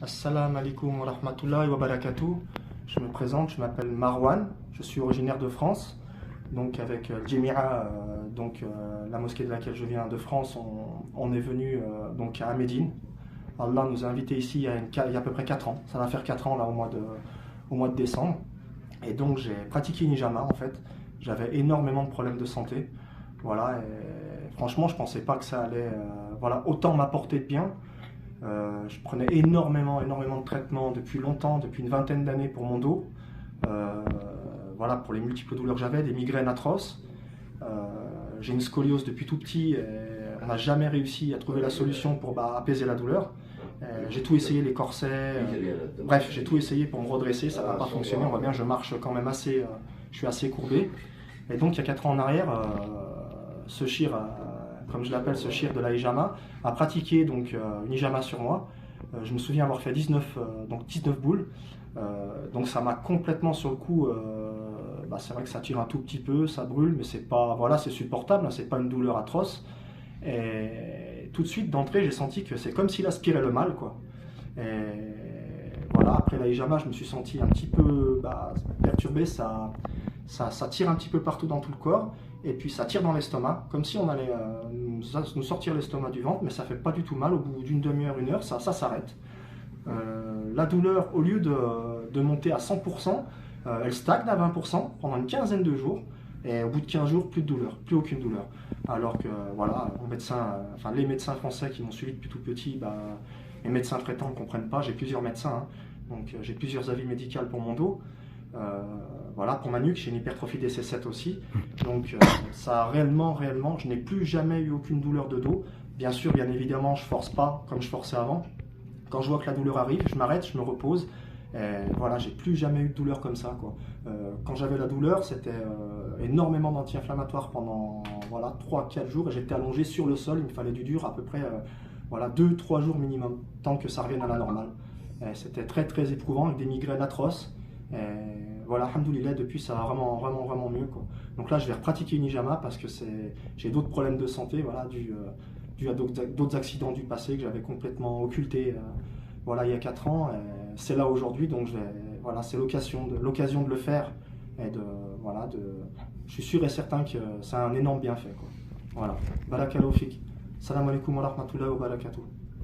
Assalamu alaikum wa rahmatullahi wa barakatuh. Je me présente, je m'appelle Marwan, je suis originaire de France. Donc avec Djemia, la mosquée de laquelle je viens de France, on est venu donc à Médine. Allah nous a invités ici il y a à peu près 4 ans. Ça va faire 4 ans là au mois de décembre. Et donc j'ai pratiqué une hijama en fait. J'avais énormément de problèmes de santé. Voilà, et franchement je pensais pas que ça allait autant m'apporter de bien. Je prenais énormément de traitements depuis longtemps, depuis une vingtaine d'années pour mon dos. Pour les multiples douleurs que j'avais, des migraines atroces. J'ai une scoliose depuis tout petit et on n'a jamais réussi à trouver la solution pour apaiser la douleur. J'ai tout essayé, les corsets, bref, j'ai tout essayé pour me redresser, ça n'a pas fonctionné. On voit bien, je marche quand même assez, je suis assez courbé. Et donc il y a 4 ans en arrière, ce shir, comme je l'appelle, ce shir de la hijama, a pratiqué donc, une hijama sur moi. Je me souviens avoir fait 19 boules. Donc ça m'a complètement sur le coup, c'est vrai que ça tire un tout petit peu, ça brûle, mais c'est pas, c'est supportable, hein, c'est pas une douleur atroce. Et tout de suite d'entrée, j'ai senti que c'est comme s'il aspirait le mal, quoi. Et voilà, après la hijama, je me suis senti un petit peu perturbé, ça tire un petit peu partout dans tout le corps, et puis ça tire dans l'estomac, comme si on allait nous sortir l'estomac du ventre, mais ça fait pas du tout mal. Au bout d'une demi-heure, une heure, ça s'arrête. La douleur, au lieu de monter à 100%, elle stagne à 20% pendant une quinzaine de jours. Et au bout de 15 jours, plus de douleur, plus aucune douleur. Alors que les médecins français qui m'ont suivi depuis tout petit, les médecins traitants ne comprennent pas. J'ai plusieurs médecins, hein, donc j'ai plusieurs avis médicaux pour mon dos. Pour ma nuque, j'ai une hypertrophie des C7 aussi. Donc ça a réellement, je n'ai plus jamais eu aucune douleur de dos. Bien sûr, bien évidemment, je force pas comme je forçais avant. Quand je vois que la douleur arrive, je m'arrête, je me repose. Et j'ai plus jamais eu de douleur comme ça, quoi. Quand j'avais la douleur, c'était énormément d'anti-inflammatoires pendant 3-4 jours, et j'étais allongé sur le sol. Il me fallait du dur à peu près 2-3 jours minimum, tant que ça revienne à la normale. C'était très éprouvant, avec des migraines atroces. Et alhamdoulilah, depuis ça va vraiment mieux, quoi. Donc là je vais repratiquer une hijama parce que j'ai d'autres problèmes de santé, dû à d'autres accidents du passé que j'avais complètement occultés il y a 4 ans. C'est là aujourd'hui, donc c'est l'occasion de le faire. Et je suis sûr et certain que c'est un énorme bienfait, quoi. Voilà. Barakallahu fik. Salam alaikum wa rahmatullahi wa barakatuh.